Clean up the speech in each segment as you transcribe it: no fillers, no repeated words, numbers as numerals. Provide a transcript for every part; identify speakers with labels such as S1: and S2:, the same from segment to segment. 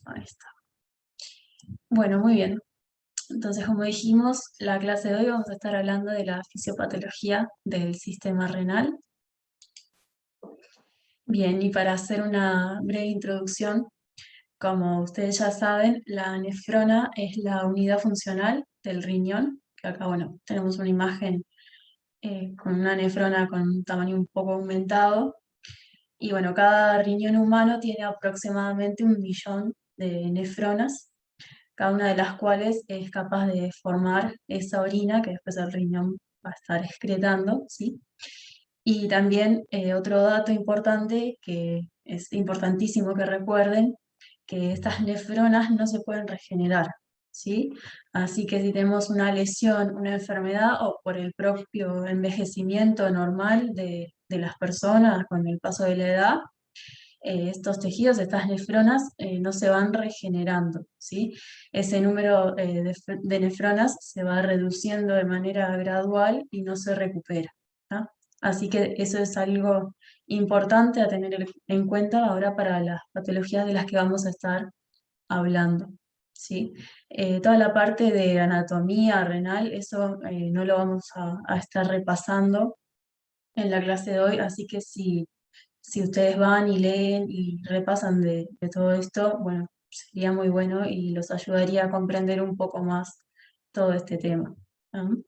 S1: Ahí está. Bueno, muy bien. Entonces, como dijimos, la clase de hoy vamos a estar hablando de la fisiopatología del sistema renal. Bien, y para hacer una breve introducción, como ustedes ya saben, la nefrona es la unidad funcional del riñón, que acá, bueno, tenemos una imagen con una nefrona con un tamaño un poco aumentado. Y bueno, cada riñón humano tiene aproximadamente 1 millón de nefronas, cada una de las cuales es capaz de formar esa orina que después el riñón va a estar excretando, ¿sí? Y también otro dato importante que es importantísimo que recuerden, que estas nefronas no se pueden regenerar, ¿sí? Así que si tenemos una lesión, una enfermedad o por el propio envejecimiento normal de las personas con el paso de la edad, estos tejidos, estas nefronas, no se van regenerando, ¿sí? Ese número de nefronas se va reduciendo de manera gradual y no se recupera, ¿tá? Así que eso es algo importante a tener en cuenta ahora para las patologías de las que vamos a estar hablando, ¿sí? Toda la parte de anatomía renal, eso no lo vamos a estar repasando en la clase de hoy, así que si ustedes van y leen y repasan de todo esto, bueno, sería muy bueno y los ayudaría a comprender un poco más todo este tema, ¿no?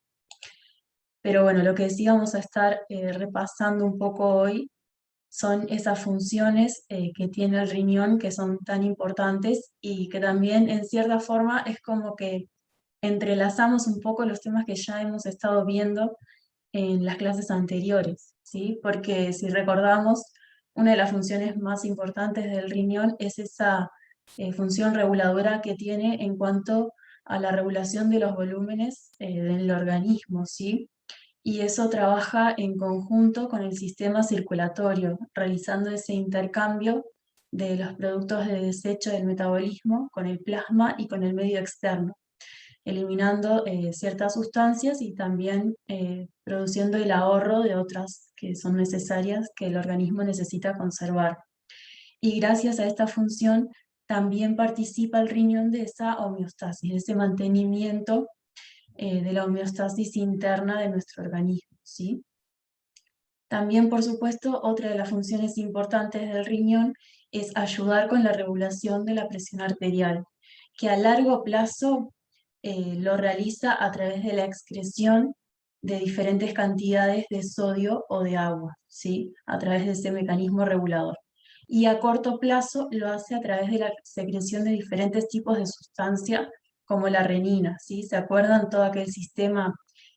S1: Pero bueno, lo que sí vamos a estar repasando un poco hoy son esas funciones que tiene el riñón que son tan importantes y que también en cierta forma es como que entrelazamos un poco los temas que ya hemos estado viendo en las clases anteriores, ¿sí? Porque si recordamos, una de las funciones más importantes del riñón es esa función reguladora que tiene en cuanto a la regulación de los volúmenes del organismo, ¿sí? Y eso trabaja en conjunto con el sistema circulatorio, realizando ese intercambio de los productos de desecho del metabolismo con el plasma y con el medio externo, eliminando ciertas sustancias y también produciendo el ahorro de otras que son necesarias que el organismo necesita conservar. Y gracias a esta función también participa el riñón de esa homeostasis, de ese mantenimiento de la homeostasis interna de nuestro organismo, ¿sí? También, por supuesto, otra de las funciones importantes del riñón es ayudar con la regulación de la presión arterial, que a largo plazo lo realiza a través de la excreción de diferentes cantidades de sodio o de agua, ¿sí? A través de ese mecanismo regulador. Y a corto plazo lo hace a través de la secreción de diferentes tipos de sustancia, como la renina, ¿sí? ¿Se acuerdan todo aquel sistema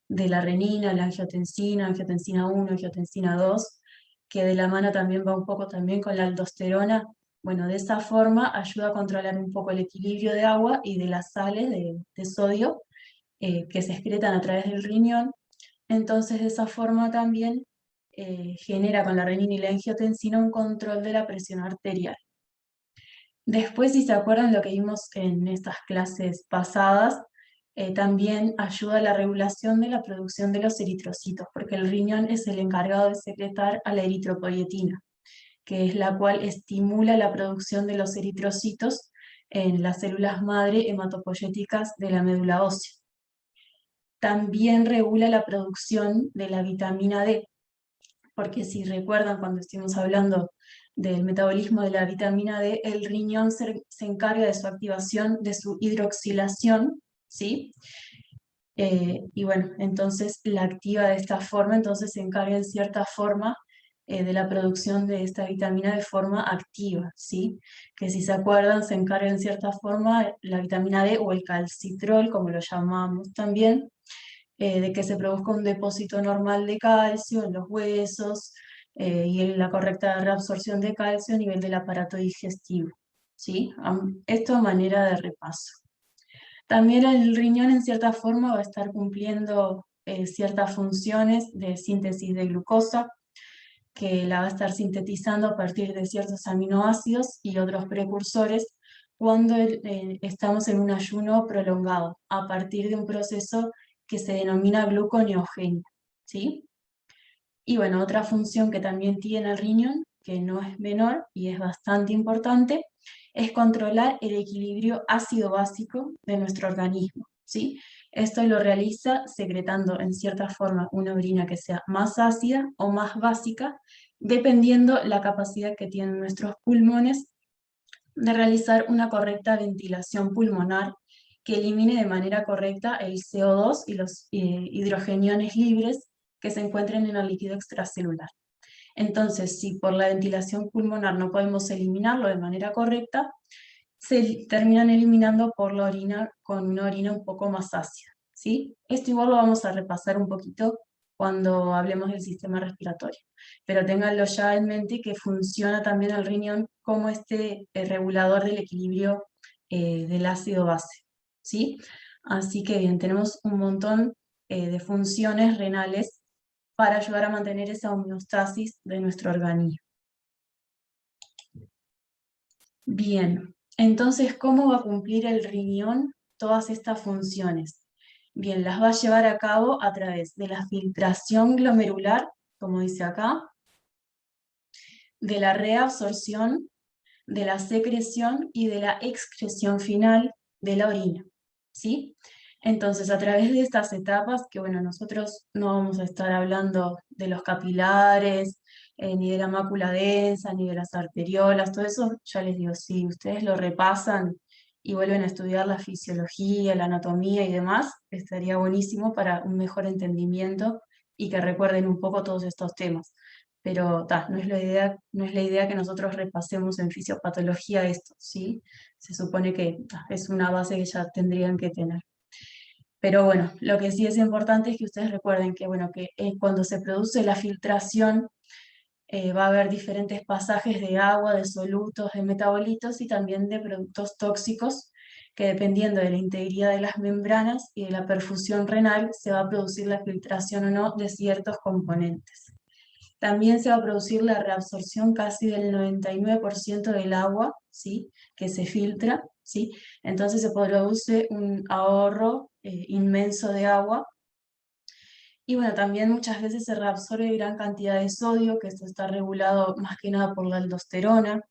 S1: de la renina, la angiotensina 1, angiotensina 2, que de la mano también va un poco también con la aldosterona? Bueno, de esa forma ayuda a controlar un poco el equilibrio de agua y de las sales de sodio que se excretan a través del riñón. Entonces, de esa forma también genera con la renina y la angiotensina un control de la presión arterial. Después, si se acuerdan lo que vimos en estas clases pasadas, también ayuda a la regulación de la producción de los eritrocitos, porque el riñón es el encargado de secretar a la eritropoyetina, que es la cual estimula la producción de los eritrocitos en las células madre hematopoyéticas de la médula ósea. También regula la producción de la vitamina D, porque si recuerdan cuando estuvimos hablando del metabolismo de la vitamina D, el riñón se encarga de su activación, de su hidroxilación, ¿sí? Y bueno, entonces la activa de esta forma, entonces se encarga en cierta forma de la producción de esta vitamina de forma activa, ¿sí? Que si se acuerdan, se encarga en cierta forma la vitamina D o el calcitrol, como lo llamamos también, de que se produzca un depósito normal de calcio en los huesos y en la correcta reabsorción de calcio a nivel del aparato digestivo, ¿sí? Esto a manera de repaso. También el riñón en cierta forma va a estar cumpliendo ciertas funciones de síntesis de glucosa, que la va a estar sintetizando a partir de ciertos aminoácidos y otros precursores cuando estamos en un ayuno prolongado, a partir de un proceso que se denomina gluconeogenia, ¿sí? Y bueno, otra función que también tiene el riñón, que no es menor y es bastante importante, es controlar el equilibrio ácido-básico de nuestro organismo, ¿sí? Esto lo realiza secretando en cierta forma una orina que sea más ácida o más básica, dependiendo la capacidad que tienen nuestros pulmones de realizar una correcta ventilación pulmonar que elimine de manera correcta el CO2 y los hidrogeniones libres que se encuentren en el líquido extracelular. Entonces, si por la ventilación pulmonar no podemos eliminarlo de manera correcta, se terminan eliminando por la orina con una orina un poco más ácida, ¿sí? Esto igual lo vamos a repasar un poquito cuando hablemos del sistema respiratorio, pero ténganlo ya en mente que funciona también el riñón como este regulador del equilibrio del ácido base, ¿sí? Así que bien, tenemos un montón de funciones renales para ayudar a mantener esa homeostasis de nuestro organismo. Bien, entonces, ¿cómo va a cumplir el riñón todas estas funciones? Bien, las va a llevar a cabo a través de la filtración glomerular, como dice acá, de la reabsorción, de la secreción y de la excreción final de la orina, ¿sí? Entonces, a través de estas etapas, que bueno, nosotros no vamos a estar hablando de los capilares, ni de la mácula densa, ni de las arteriolas, todo eso, ya les digo, si ustedes lo repasan y vuelven a estudiar la fisiología, la anatomía y demás, estaría buenísimo para un mejor entendimiento y que recuerden un poco todos estos temas. Pero no es no es la idea que nosotros repasemos en fisiopatología esto, ¿sí? Se supone que es una base que ya tendrían que tener. Pero bueno, lo que sí es importante es que ustedes recuerden que, bueno, que cuando se produce la filtración va a haber diferentes pasajes de agua, de solutos, de metabolitos y también de productos tóxicos que dependiendo de la integridad de las membranas y de la perfusión renal se va a producir la filtración o no de ciertos componentes. También se va a producir la reabsorción casi del 99% del agua, ¿sí? Que se filtra, ¿sí? Entonces se produce un ahorro inmenso de agua. Y bueno, también muchas veces se reabsorbe gran cantidad de sodio, que esto está regulado más que nada por la aldosterona.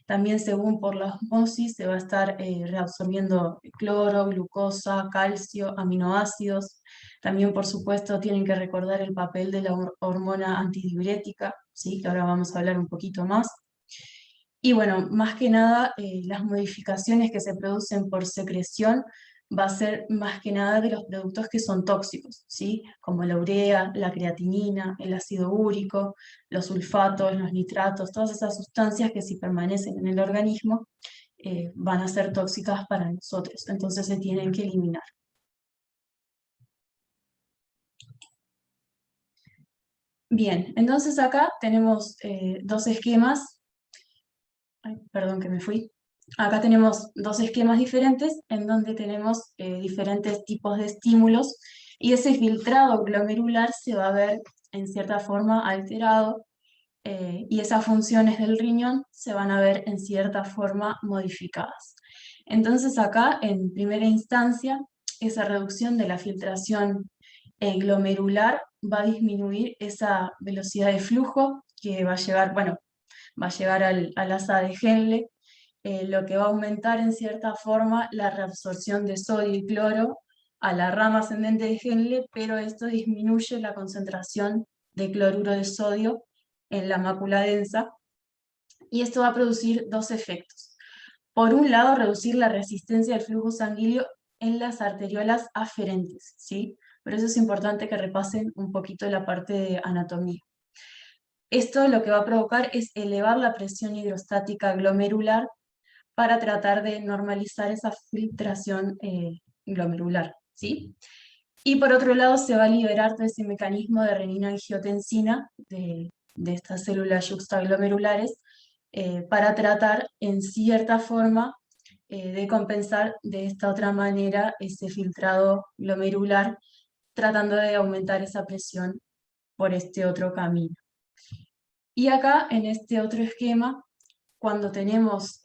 S1: También según por la osmosis se va a estar reabsorbiendo cloro, glucosa, calcio, aminoácidos. También, por supuesto, tienen que recordar el papel de la hormona antidiurética, ¿sí? Que ahora vamos a hablar un poquito más. Y bueno, más que nada, las modificaciones que se producen por secreción va a ser más que nada de los productos que son tóxicos, ¿sí? Como la urea, la creatinina, el ácido úrico, los sulfatos, los nitratos, todas esas sustancias que si permanecen en el organismo van a ser tóxicas para nosotros, entonces se tienen que eliminar. Bien, entonces acá tenemos dos esquemas. Ay, perdón que me fui. Acá tenemos dos esquemas diferentes en donde tenemos diferentes tipos de estímulos y ese filtrado glomerular se va a ver en cierta forma alterado y esas funciones del riñón se van a ver en cierta forma modificadas. Entonces acá, en primera instancia, esa reducción de la filtración glomerular va a disminuir esa velocidad de flujo que va a llegar, bueno, va a llegar al asa de Henle, lo que va a aumentar en cierta forma la reabsorción de sodio y cloro a la rama ascendente de Henle, pero esto disminuye la concentración de cloruro de sodio en la mácula densa, y esto va a producir dos efectos. Por un lado, reducir la resistencia del flujo sanguíneo en las arteriolas aferentes, ¿sí? Por eso es importante que repasen un poquito la parte de anatomía. Esto lo que va a provocar es elevar la presión hidrostática glomerular para tratar de normalizar esa filtración glomerular, ¿sí? Y por otro lado se va a liberar todo ese mecanismo de renina-angiotensina de estas células yuxtaglomerulares para tratar en cierta forma de compensar de esta otra manera ese filtrado glomerular, tratando de aumentar esa presión por este otro camino. Y acá, en este otro esquema, cuando tenemos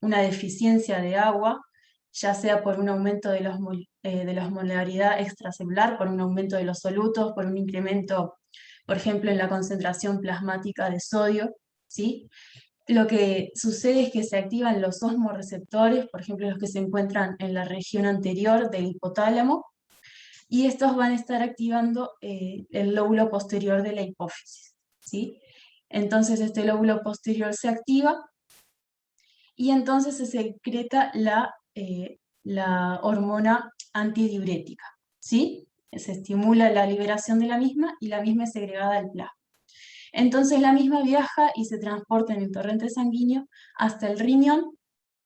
S1: una deficiencia de agua, ya sea por un aumento de la osmolaridad extracelular, por un aumento de los solutos, por un incremento, por ejemplo, en la concentración plasmática de sodio, ¿sí? lo que sucede es que se activan los osmorreceptores, por ejemplo, los que se encuentran en la región anterior del hipotálamo, y estos van a estar activando el lóbulo posterior de la hipófisis, ¿sí? Entonces este lóbulo posterior se activa y entonces se secreta la hormona antidiurética, ¿sí? Se estimula la liberación de la misma y la misma es segregada al plasma. Entonces la misma viaja y se transporta en el torrente sanguíneo hasta el riñón,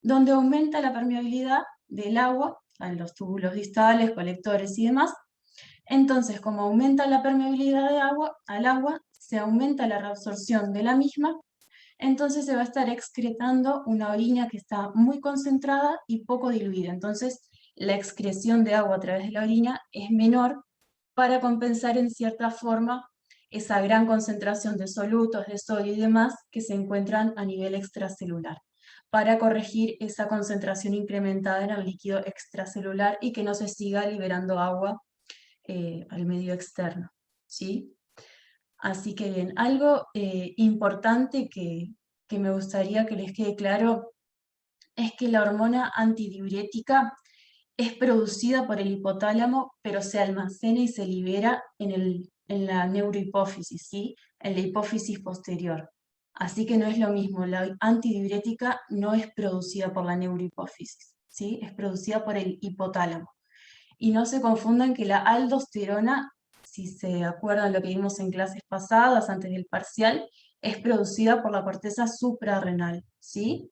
S1: donde aumenta la permeabilidad del agua en los túbulos distales, colectores y demás. Entonces, como aumenta la permeabilidad al agua, se aumenta la reabsorción de la misma, entonces se va a estar excretando una orina que está muy concentrada y poco diluida. Entonces, la excreción de agua a través de la orina es menor para compensar en cierta forma esa gran concentración de solutos, de sodio y demás que se encuentran a nivel extracelular, para corregir esa concentración incrementada en el líquido extracelular y que no se siga liberando agua al medio externo, ¿sí? Así que bien, algo importante que me gustaría que les quede claro es que la hormona antidiurética es producida por el hipotálamo, pero se almacena y se libera en la neurohipófisis, ¿sí? En la hipófisis posterior. Así que no es lo mismo, la antidiurética no es producida por la neurohipófisis, ¿sí? Es producida por el hipotálamo. Y no se confundan que la aldosterona, si se acuerdan lo que vimos en clases pasadas, antes del parcial, es producida por la corteza suprarrenal, ¿sí?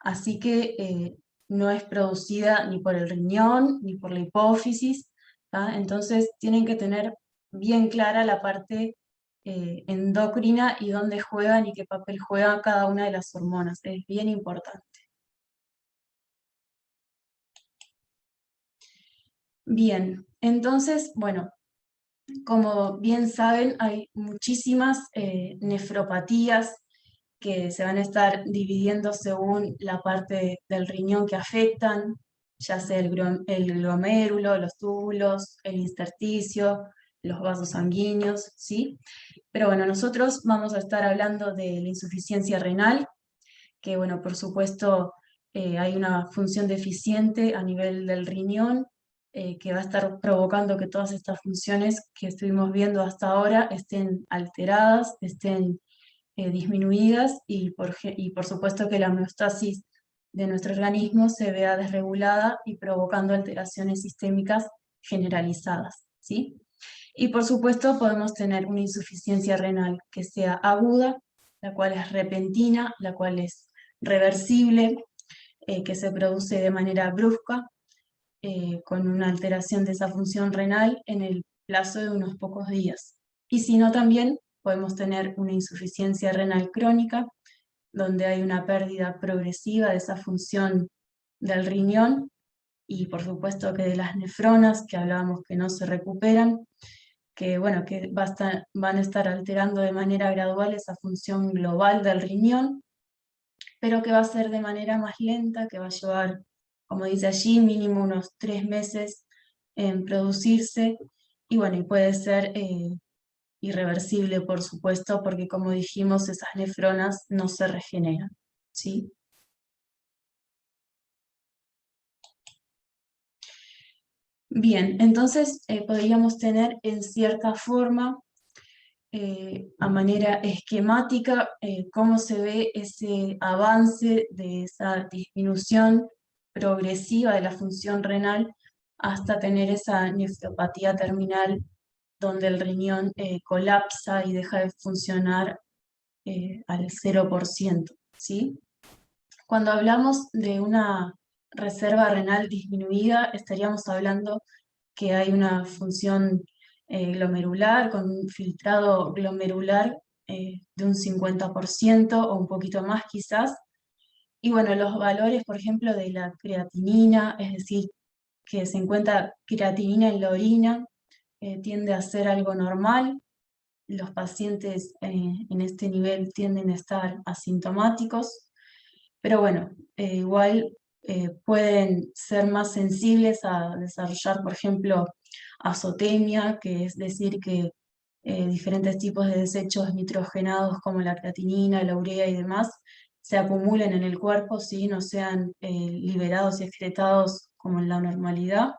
S1: Así que no es producida ni por el riñón, ni por la hipófisis, ¿tá? Entonces tienen que tener bien clara la parte endocrina y dónde juegan y qué papel juega cada una de las hormonas, es bien importante. Bien, entonces, bueno, como bien saben, hay muchísimas nefropatías que se van a estar dividiendo según la parte del riñón que afectan, ya sea el glomérulo, los túbulos, el intersticio, los vasos sanguíneos, ¿sí? Pero bueno, nosotros vamos a estar hablando de la insuficiencia renal, que bueno, por supuesto hay una función deficiente a nivel del riñón, que va a estar provocando que todas estas funciones que estuvimos viendo hasta ahora estén alteradas, estén disminuidas y por supuesto que la homeostasis de nuestro organismo se vea desregulada y provocando alteraciones sistémicas generalizadas, ¿sí? Y por supuesto podemos tener una insuficiencia renal que sea aguda, la cual es repentina, la cual es reversible, que se produce de manera brusca, con una alteración de esa función renal en el plazo de unos pocos días. Y si no, también podemos tener una insuficiencia renal crónica, donde hay una pérdida progresiva de esa función del riñón y por supuesto que de las nefronas, que hablábamos que no se recuperan, que, bueno, que van a estar alterando de manera gradual esa función global del riñón, pero que va a ser de manera más lenta, que va a llevar, como dice allí, mínimo unos 3 meses en producirse, y bueno, y puede ser irreversible, por supuesto, porque como dijimos, esas nefronas no se regeneran, ¿sí? Bien, entonces podríamos tener en cierta forma, a manera esquemática, cómo se ve ese avance de esa disminución progresiva de la función renal hasta tener esa nefropatía terminal donde el riñón colapsa y deja de funcionar al 0%, ¿sí? Cuando hablamos de una reserva renal disminuida, estaríamos hablando que hay una función glomerular con un filtrado glomerular de un 50% o un poquito más quizás. Y bueno, los valores, por ejemplo, de la creatinina, es decir, que se encuentra creatinina en la orina, tiende a ser algo normal. Los pacientes en este nivel tienden a estar asintomáticos, pero bueno, igual pueden ser más sensibles a desarrollar, por ejemplo, azotemia, que es decir que diferentes tipos de desechos nitrogenados como la creatinina, la urea y demás se acumulen en el cuerpo, ¿sí? No sean liberados y excretados como en la normalidad.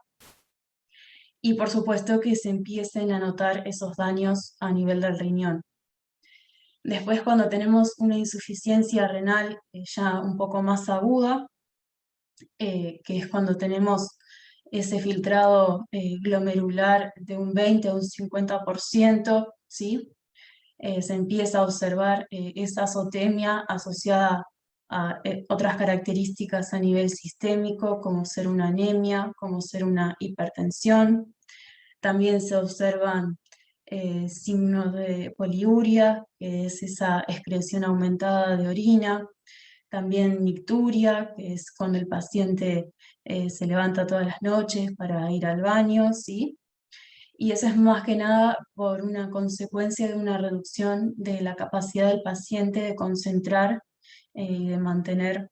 S1: Y por supuesto que se empiecen a notar esos daños a nivel del riñón. Después, cuando tenemos una insuficiencia renal ya un poco más aguda, que es cuando tenemos ese filtrado glomerular de un 20 a un 50%, ¿sí? Se empieza a observar esa azotemia asociada a otras características a nivel sistémico, como ser una anemia, como ser una hipertensión. También se observan signos de poliuria, que es esa excreción aumentada de orina. También nicturia, que es cuando el paciente se levanta todas las noches para ir al baño, ¿sí? Y eso es más que nada por una consecuencia de una reducción de la capacidad del paciente de concentrar y de mantener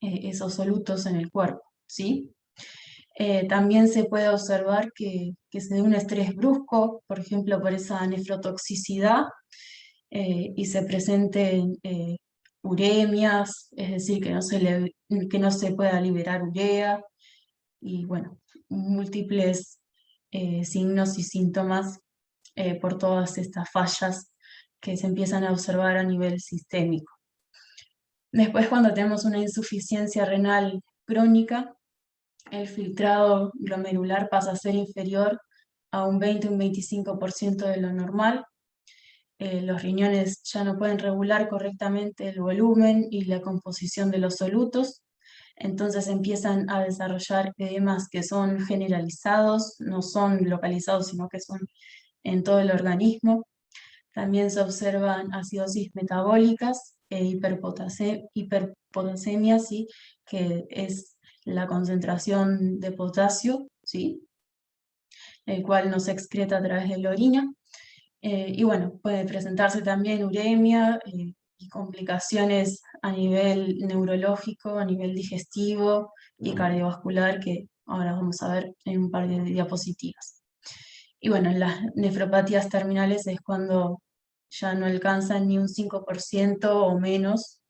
S1: esos solutos en el cuerpo, ¿sí? También se puede observar que se dé un estrés brusco, por ejemplo, por esa nefrotoxicidad, y se presenten uremias, es decir, que no se pueda liberar urea, y bueno, múltiples signos y síntomas por todas estas fallas que se empiezan a observar a nivel sistémico. Después, cuando tenemos una insuficiencia renal crónica, el filtrado glomerular pasa a ser inferior a un 20 o un 25% de lo normal. Los riñones ya no pueden regular correctamente el volumen y la composición de los solutos, entonces empiezan a desarrollar edemas que son generalizados, no son localizados, sino que son en todo el organismo. También se observan acidosis metabólicas e hiperpotasemia, ¿sí? Que es la concentración de potasio, ¿sí? El cual no se excreta a través de la orina. Y bueno, puede presentarse también uremia y complicaciones a nivel neurológico, a nivel digestivo y cardiovascular, que ahora vamos a ver en un par de diapositivas. Y bueno, en las nefropatías terminales es cuando ya no alcanzan ni un 5% o menos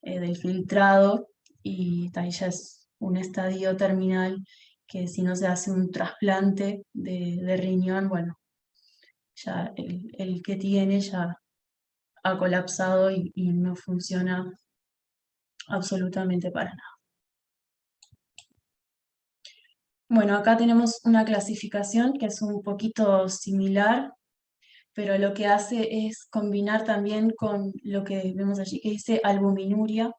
S1: del filtrado, y ahí ya es un estadio terminal que si no se hace un trasplante de riñón, bueno, ya el que tiene ya ha colapsado y no funciona absolutamente para nada. Bueno, acá tenemos una clasificación que es un poquito similar, pero lo que hace es combinar también con lo que vemos allí, que dice albuminuria,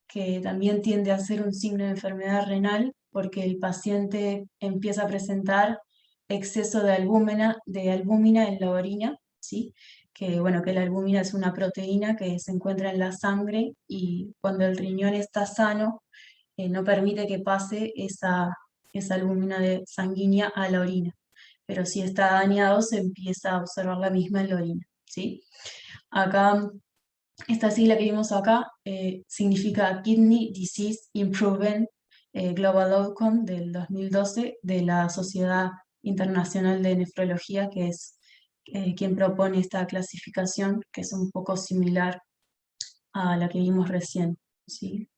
S1: que también tiende a ser un signo de enfermedad renal, porque el paciente empieza a presentar exceso de albúmina en la orina, ¿sí? Que bueno, que la albúmina es una proteína que se encuentra en la sangre, y cuando el riñón está sano, no permite que pase esa albúmina sanguínea a la orina. Pero si está dañado, se empieza a observar la misma en la orina, ¿sí? Acá, esta sigla que vimos acá significa Kidney Disease Improvement Global Outcome del 2012 de la Sociedad Internacional de Nefrología, que es quien propone esta clasificación, que es un poco similar a la que vimos recién, ¿sí?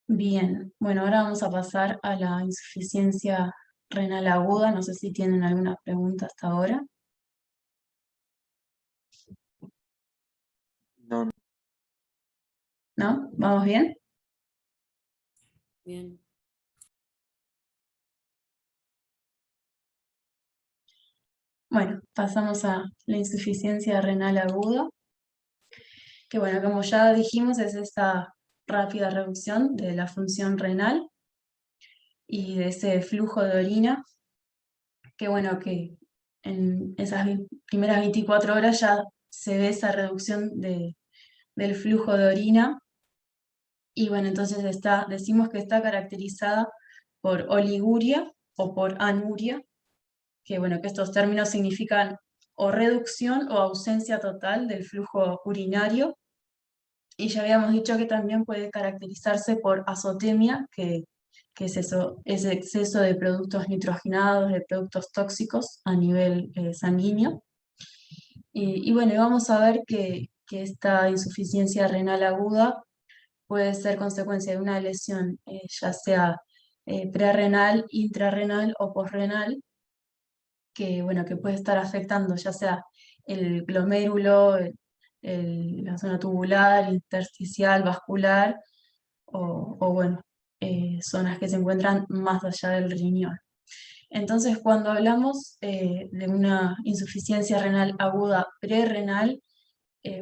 S1: Bien, bueno, ahora vamos a pasar a la insuficiencia renal aguda. No sé si tienen alguna pregunta hasta ahora.
S2: No,
S1: ¿No? ¿Vamos bien?
S3: Bien.
S1: Bueno, pasamos a la insuficiencia renal aguda, que bueno, como ya dijimos, es esta rápida reducción de la función renal y de ese flujo de orina, que bueno, que en esas primeras 24 horas ya se ve esa reducción del flujo de orina. Y bueno, entonces decimos que está caracterizada por oliguria o por anuria, que bueno, que estos términos significan o reducción o ausencia total del flujo urinario. Y ya habíamos dicho que también puede caracterizarse por azotemia, que es eso, ese exceso de productos nitrogenados, de productos tóxicos a nivel sanguíneo. Y bueno, y vamos a ver que esta insuficiencia renal aguda puede ser consecuencia de una lesión, ya sea prerrenal, intrarrenal o posrenal, que, bueno, que puede estar afectando ya sea el glomérulo, la zona tubular, intersticial, vascular, o bueno, zonas que se encuentran más allá del riñón. Entonces, cuando hablamos de una insuficiencia renal aguda prerrenal,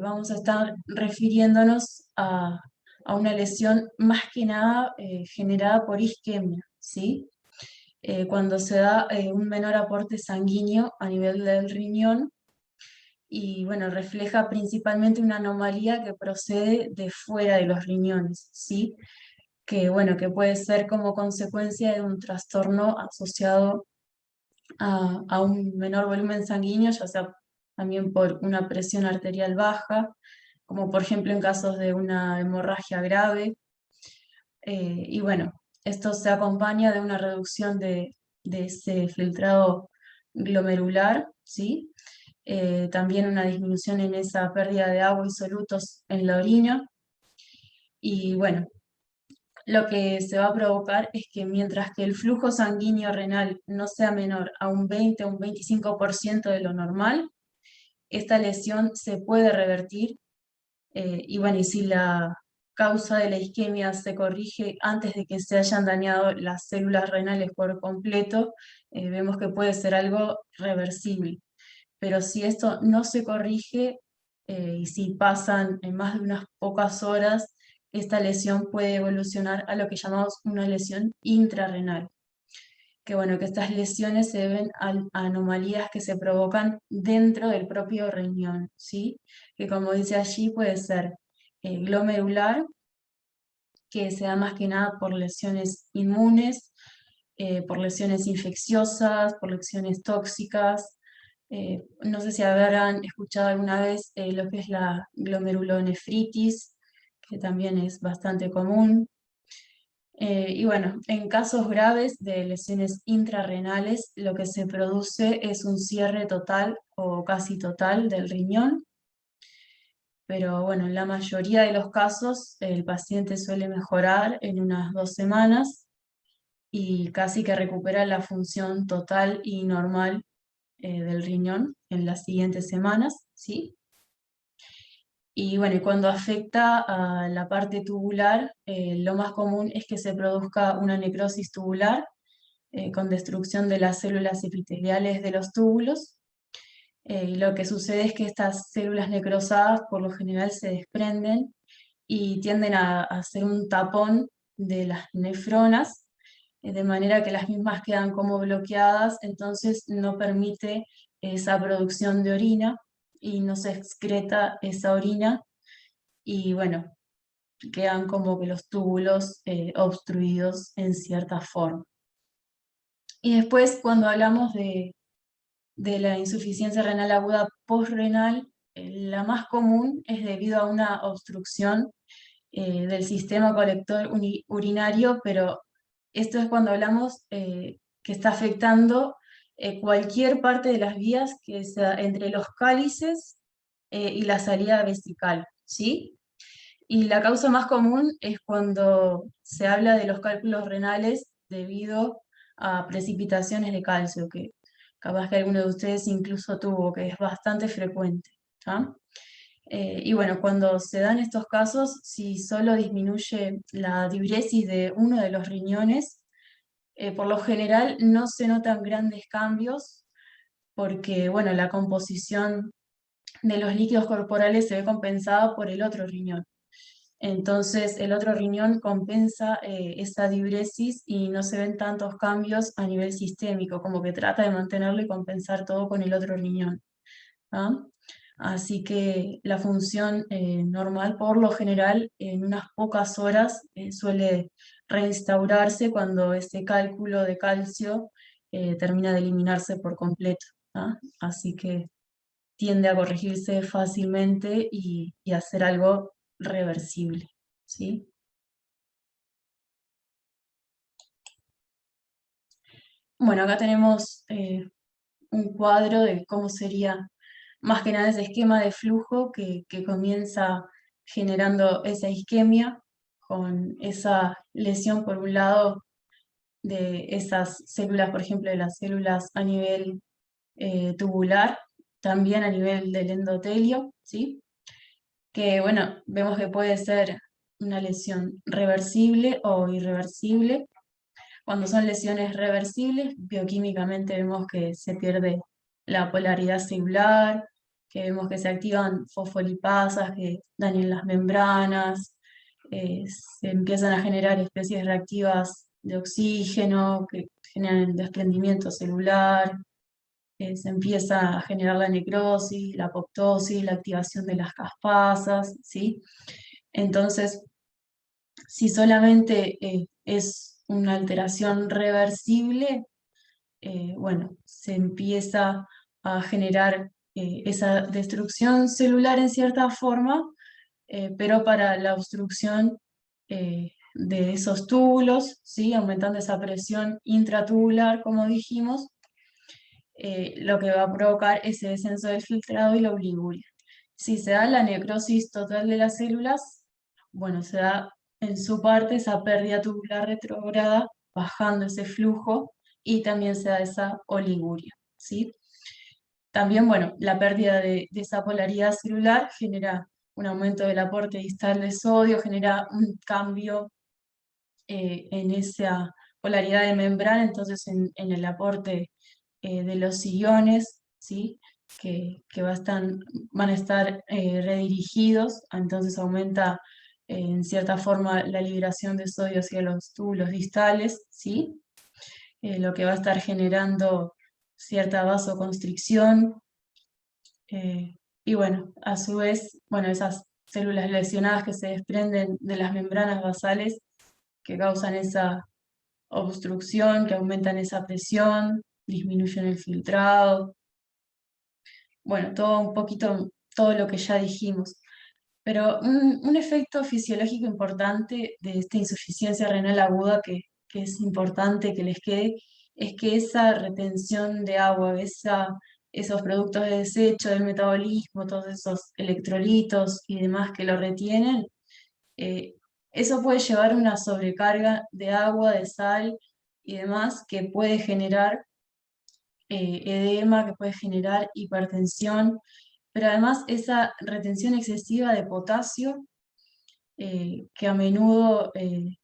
S1: vamos a estar refiriéndonos a una lesión más que nada generada por isquemia, ¿sí? Cuando se da un menor aporte sanguíneo a nivel del riñón y bueno, refleja principalmente una anomalía que procede de fuera de los riñones, ¿sí? Que bueno, que puede ser como consecuencia de un trastorno asociado a un menor volumen sanguíneo, ya sea también por una presión arterial baja, como por ejemplo en casos de una hemorragia grave. Y bueno, esto se acompaña de una reducción de ese filtrado glomerular, ¿sí? También una disminución en esa pérdida de agua y solutos en la orina. Y bueno, lo que se va a provocar es que mientras que el flujo sanguíneo renal no sea menor a un 20 o un 25% de lo normal, esta lesión se puede revertir. Y bueno, y si la causa de la isquemia se corrige antes de que se hayan dañado las células renales por completo, vemos que puede ser algo reversible. Pero si esto no se corrige y si pasan en más de unas pocas horas, esta lesión puede evolucionar a lo que llamamos una lesión intrarrenal. Que bueno, que estas lesiones se deben a anomalías que se provocan dentro del propio riñón, ¿sí? Que como dice allí puede ser glomerular, que se da más que nada por lesiones inmunes, por lesiones infecciosas, por lesiones tóxicas. No sé si habrán escuchado alguna vez lo que es la glomerulonefritis, que también es bastante común. Y bueno, en casos graves de lesiones intrarrenales, lo que se produce es un cierre total o casi total del riñón, pero bueno, en la mayoría de los casos el paciente suele mejorar en unas 2 semanas y casi que recupera la función total y normal del riñón en las siguientes semanas, ¿sí? Y bueno, y cuando afecta a la parte tubular, lo más común es que se produzca una necrosis tubular con destrucción de las células epiteliales de los túbulos. Y lo que sucede es que estas células necrosadas por lo general se desprenden y tienden a hacer un tapón de las nefronas, de manera que las mismas quedan como bloqueadas, entonces no permite esa producción de orina y no se excreta esa orina y bueno, quedan como que los túbulos obstruidos en cierta forma. Y después cuando hablamos de la insuficiencia renal aguda postrenal, la más común es debido a una obstrucción del sistema colector urinario, pero esto es cuando hablamos que está afectando cualquier parte de las vías que sea entre los cálices y la salida vesical, ¿sí? Y la causa más común es cuando se habla de los cálculos renales debido a precipitaciones de calcio, que capaz que alguno de ustedes incluso tuvo, que es bastante frecuente. ¿Tá? Y bueno, cuando se dan estos casos, si solo disminuye la diuresis de uno de los riñones, por lo general no se notan grandes cambios porque bueno, la composición de los líquidos corporales se ve compensada por el otro riñón. Entonces el otro riñón compensa esa diuresis y no se ven tantos cambios a nivel sistémico, como que trata de mantenerlo y compensar todo con el otro riñón. ¿Ah? Así que la función normal, por lo general, en unas pocas horas suele reinstaurarse cuando ese cálculo de calcio termina de eliminarse por completo. ¿Ah? Así que tiende a corregirse fácilmente y a ser algo reversible. ¿Sí? Bueno, acá tenemos un cuadro de cómo sería más que nada ese esquema de flujo que comienza generando esa isquemia con esa lesión por un lado de esas células, por ejemplo, de las células a nivel tubular, también a nivel del endotelio, ¿sí? Que bueno, vemos que puede ser una lesión reversible o irreversible. Cuando son lesiones reversibles, bioquímicamente vemos que se pierde la polaridad celular, que vemos que se activan fosfolipasas que dañan las membranas, se empiezan a generar especies reactivas de oxígeno que generan el desprendimiento celular, se empieza a generar la necrosis, la apoptosis, la activación de las caspasas, ¿sí? Entonces, si solamente es una alteración reversible, bueno, se empieza a generar esa destrucción celular en cierta forma, pero para la obstrucción de esos túbulos, ¿sí? Aumentando esa presión intratubular, como dijimos, lo que va a provocar ese descenso del filtrado y la oliguria. Si se da la necrosis total de las células, bueno, se da en su parte esa pérdida tubular retrógrada, bajando ese flujo, y también se da esa oliguria, ¿sí? También, bueno, la pérdida de esa polaridad celular genera un aumento del aporte distal de sodio, genera un cambio en esa polaridad de membrana, entonces en el aporte de los iones, ¿sí? Que van a estar redirigidos, entonces aumenta en cierta forma la liberación de sodio hacia los túbulos distales, ¿sí? Lo que va a estar generando cierta vasoconstricción, y bueno, a su vez, bueno, esas células lesionadas que se desprenden de las membranas basales que causan esa obstrucción, que aumentan esa presión, disminuyen el filtrado, bueno, todo un poquito, todo lo que ya dijimos. Pero un efecto fisiológico importante de esta insuficiencia renal aguda que es importante que les quede, es que esa retención de agua, esos productos de desecho del metabolismo, todos esos electrolitos y demás que lo retienen, eh, eso puede llevar a una sobrecarga de agua, de sal y demás que puede generar edema, que puede generar hipertensión, pero además esa retención excesiva de potasio, que a menudo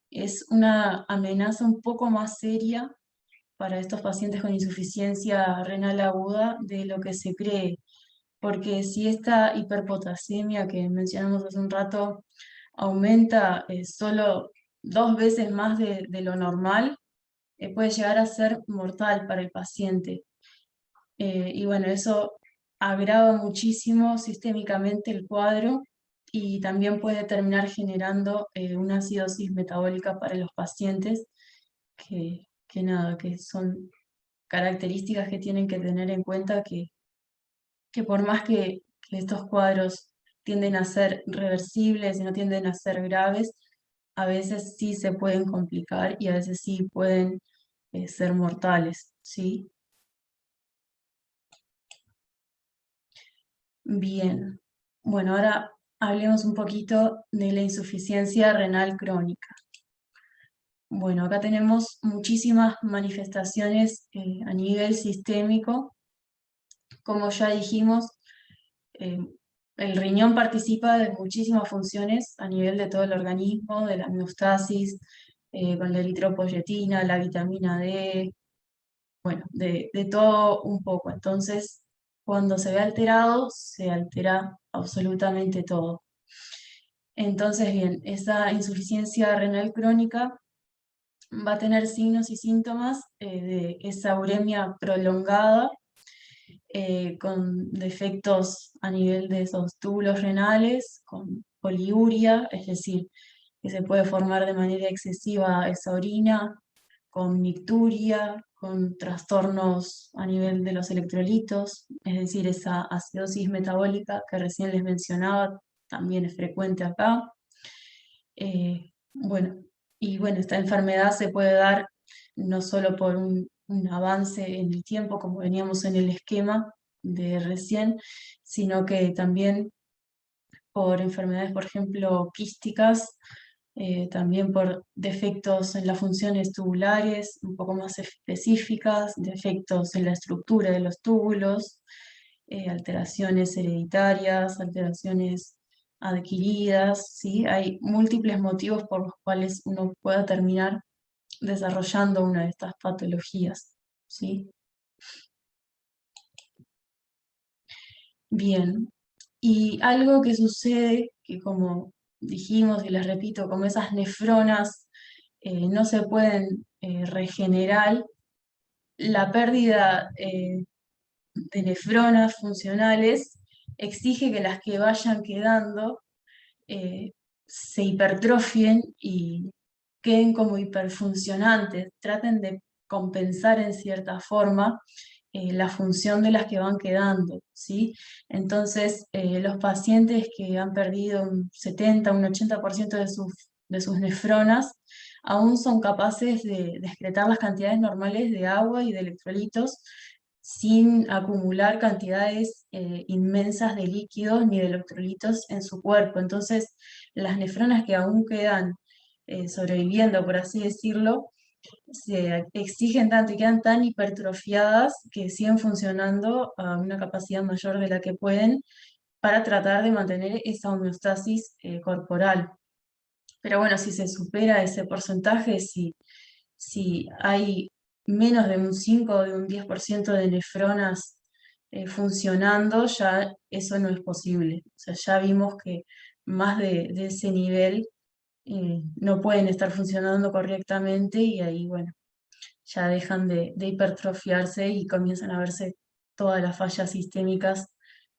S1: es una amenaza un poco más seria para estos pacientes con insuficiencia renal aguda de lo que se cree, porque si esta hiperpotasemia que mencionamos hace un rato aumenta solo 2 veces más de lo normal, puede llegar a ser mortal para el paciente. Y bueno, eso agrava muchísimo sistémicamente el cuadro y también puede terminar generando una acidosis metabólica para los pacientes, que nada, que son características que tienen que tener en cuenta que por más que estos cuadros tienden a ser reversibles y no tienden a ser graves, a veces sí se pueden complicar y a veces sí pueden ser mortales, ¿sí? Bien, bueno, ahora hablemos un poquito de la insuficiencia renal crónica. Bueno, acá tenemos muchísimas manifestaciones a nivel sistémico. Como ya dijimos, eh, el riñón participa de muchísimas funciones a nivel de todo el organismo, de la homeostasis, con la eritropoyetina, la vitamina D, bueno, de todo un poco. Entonces, cuando se ve alterado, se altera absolutamente todo. Entonces, bien, esa insuficiencia renal crónica va a tener signos y síntomas de esa uremia prolongada, con defectos a nivel de esos túbulos renales, con poliuria, es decir, que se puede formar de manera excesiva esa orina, con nicturia, con trastornos a nivel de los electrolitos, es decir, esa acidosis metabólica que recién les mencionaba, también es frecuente acá. Bueno, y bueno, esta enfermedad se puede dar no solo por un avance en el tiempo, como veníamos en el esquema, de recién, sino que también por enfermedades, por ejemplo, quísticas, también por defectos en las funciones tubulares un poco más específicas, defectos en la estructura de los túbulos, alteraciones hereditarias, alteraciones adquiridas, ¿sí? Hay múltiples motivos por los cuales uno pueda terminar desarrollando una de estas patologías, ¿sí? Bien, y algo que sucede, que como dijimos y les repito, como esas nefronas no se pueden regenerar, la pérdida de nefronas funcionales exige que las que vayan quedando eh, se hipertrofien y queden como hiperfuncionantes, traten de compensar en cierta forma la función de las que van quedando, ¿sí? Entonces, los pacientes que han perdido un 70, un 80% de sus nefronas, aún son capaces de excretar las cantidades normales de agua y de electrolitos sin acumular cantidades inmensas de líquidos ni de electrolitos en su cuerpo. Entonces, las nefronas que aún quedan sobreviviendo, por así decirlo, se exigen tanto y quedan tan hipertrofiadas que siguen funcionando a una capacidad mayor de la que pueden para tratar de mantener esa homeostasis corporal. Pero bueno, si se supera ese porcentaje, si hay menos de un 5 o de un 10% de nefronas funcionando, ya eso no es posible. O sea, ya vimos que más de ese nivel no pueden estar funcionando correctamente y ahí, bueno, ya dejan de hipertrofiarse y comienzan a verse todas las fallas sistémicas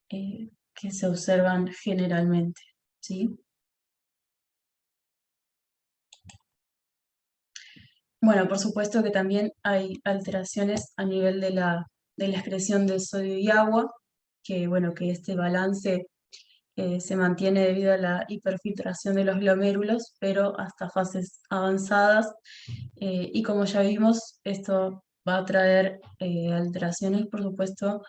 S1: que se observan generalmente, ¿sí? Bueno, por supuesto que también hay alteraciones a nivel de la excreción de sodio y agua, que bueno, que este balance se mantiene debido a la hiperfiltración de los glomérulos, pero hasta fases avanzadas. Y como ya vimos, esto va a traer alteraciones, por supuesto,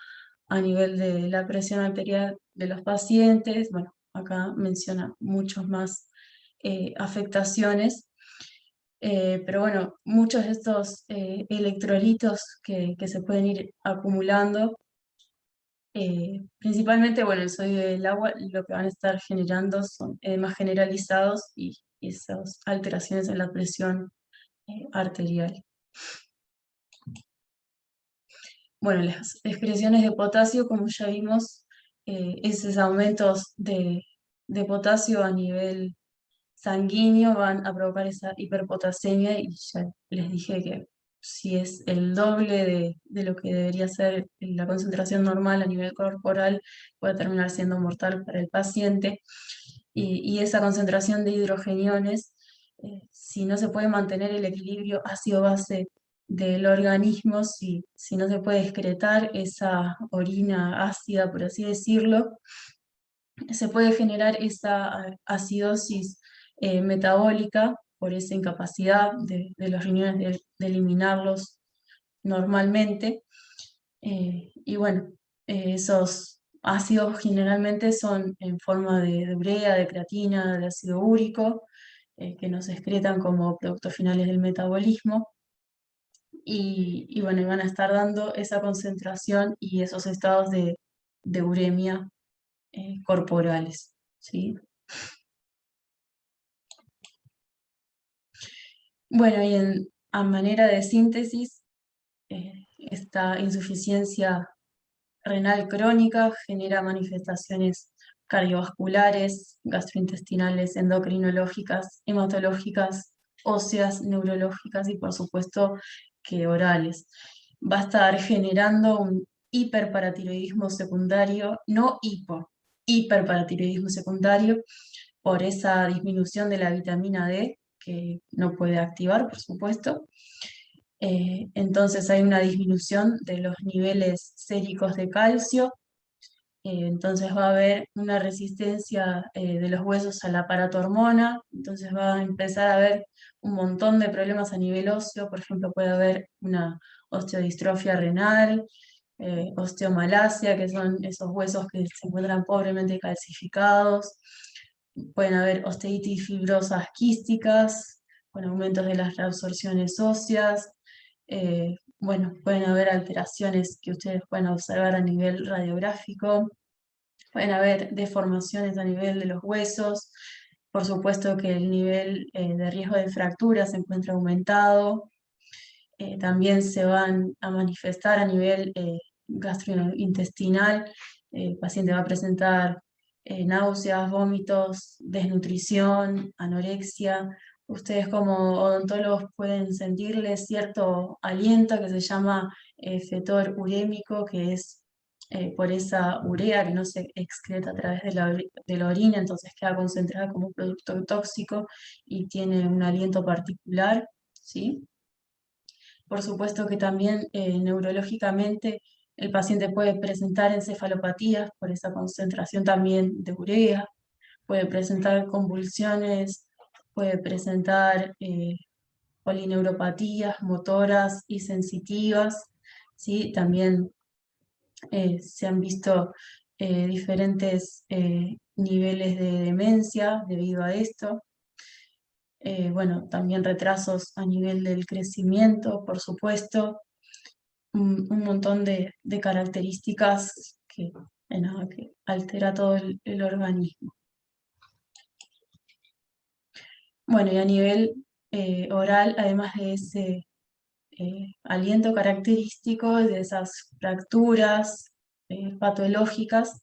S1: a nivel de la presión arterial de los pacientes. Bueno, acá menciona muchos más afectaciones. Pero bueno, muchos de estos electrolitos que se pueden ir acumulando, principalmente, bueno, el sodio y el agua, lo que van a estar generando son edemas generalizados y esas alteraciones en la presión arterial. Bueno, las excreciones de potasio, como ya vimos, esos aumentos de potasio a nivel sanguíneo van a provocar esa hiperpotasemia y ya les dije que si es el doble de lo que debería ser la concentración normal a nivel corporal, puede terminar siendo mortal para el paciente. Y esa concentración de hidrogeniones, si no se puede mantener el equilibrio ácido-base del organismo, si no se puede excretar esa orina ácida, por así decirlo, se puede generar esa acidosis metabólica por esa incapacidad de los riñones de eliminarlos normalmente. Y bueno, esos ácidos generalmente son en forma de urea, de creatina, de ácido úrico, que no se excretan como productos finales del metabolismo. Y bueno, y van a estar dando esa concentración y esos estados de uremia corporales, ¿sí? Bueno, y a manera de síntesis, esta insuficiencia renal crónica genera manifestaciones cardiovasculares, gastrointestinales, endocrinológicas, hematológicas, óseas, neurológicas y por supuesto que orales. Va a estar generando un hiperparatiroidismo secundario, no hiperparatiroidismo secundario, por esa disminución de la vitamina D que no puede activar, por supuesto. Entonces hay una disminución de los niveles séricos de calcio, entonces va a haber una resistencia de los huesos a la paratormona, entonces va a empezar a haber un montón de problemas a nivel óseo, por ejemplo puede haber una osteodistrofia renal, osteomalacia, que son esos huesos que se encuentran pobremente calcificados. Pueden haber osteitis fibrosas quísticas, con aumentos de las reabsorciones óseas. Bueno, pueden haber alteraciones que ustedes pueden observar a nivel radiográfico. Pueden haber deformaciones a nivel de los huesos. Por supuesto que el nivel de riesgo de fractura se encuentra aumentado. También se van a manifestar a nivel gastrointestinal. El paciente va a presentar náuseas, vómitos, desnutrición, anorexia. Ustedes como odontólogos pueden sentirle cierto aliento que se llama fetor urémico, que es por esa urea que no se excreta a través de la orina, entonces queda concentrada como producto tóxico y tiene un aliento particular, ¿sí? Por supuesto que también neurológicamente el paciente puede presentar encefalopatías por esa concentración también de urea, puede presentar convulsiones, puede presentar polineuropatías motoras y sensitivas, ¿sí? También se han visto diferentes niveles de demencia debido a esto. Bueno, también retrasos a nivel del crecimiento, por supuesto, un montón de características nada, que altera todo el organismo. Bueno, y a nivel oral, además de ese aliento característico, de esas fracturas patológicas,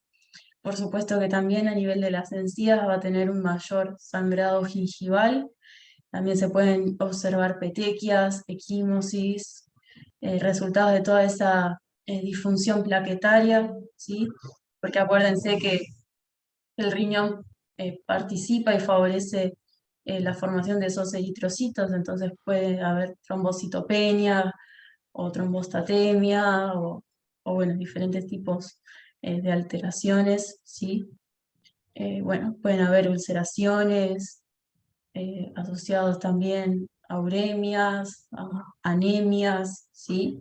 S1: por supuesto que también a nivel de las encías va a tener un mayor sangrado gingival. También se pueden observar petequias, equimosis, resultados de toda esa disfunción plaquetaria, ¿sí? Porque acuérdense que el riñón participa y favorece la formación de esos eritrocitos, entonces puede haber trombocitopenia o trombostatemia o bueno, diferentes tipos de alteraciones, ¿sí? Bueno, pueden haber ulceraciones, asociados también a uremias, a anemias, ¿sí?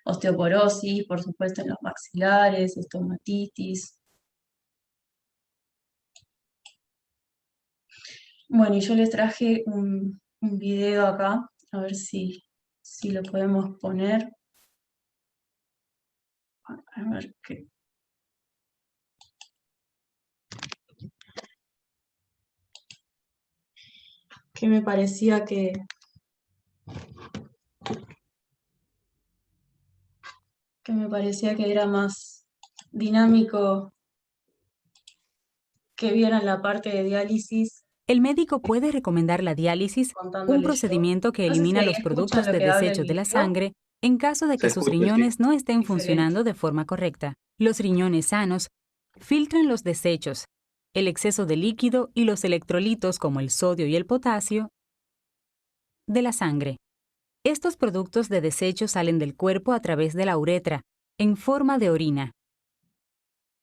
S1: Osteoporosis, por supuesto, en los maxilares, estomatitis. Bueno, y yo les traje un video acá, a ver si lo podemos poner. A ver qué me parecía que era más dinámico que vieran la parte de diálisis
S2: El médico puede recomendar la diálisis, un
S1: contándoles yo.
S2: procedimiento que
S1: No sé si
S2: elimina
S1: ahí
S2: los
S1: escuchan
S2: productos
S1: lo
S2: de
S1: que habla el
S2: desecho de la
S1: video.
S2: sangre en caso de
S3: Se
S2: que sus
S3: escucha, sí.
S2: riñones no estén
S1: Excelente.
S2: funcionando de forma correcta. Los riñones sanos filtran los desechos, el exceso de líquido y los electrolitos como el sodio y el potasio de la sangre. Estos productos de desecho salen del cuerpo a través de la uretra, en forma de orina.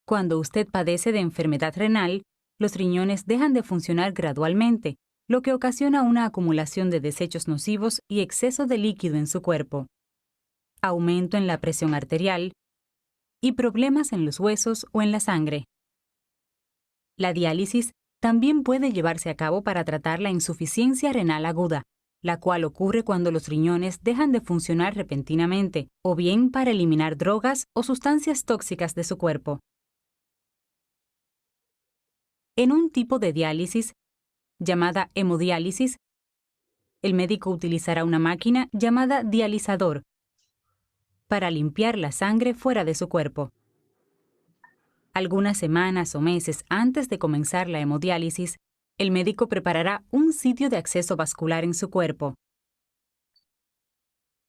S2: Cuando usted padece de enfermedad renal, los riñones dejan de funcionar gradualmente, lo que ocasiona una acumulación de desechos nocivos y exceso de líquido en su cuerpo, aumento en la presión arterial y problemas en los huesos o en la sangre. La diálisis también puede llevarse a cabo para tratar la insuficiencia renal aguda, la cual ocurre cuando los riñones dejan de funcionar repentinamente, o bien para eliminar drogas o sustancias tóxicas de su cuerpo. En un tipo de diálisis, llamada hemodiálisis, el médico utilizará una máquina llamada dializador para limpiar la sangre fuera de su cuerpo. Algunas semanas o meses antes de comenzar la hemodiálisis, el médico preparará un sitio de acceso vascular en su cuerpo.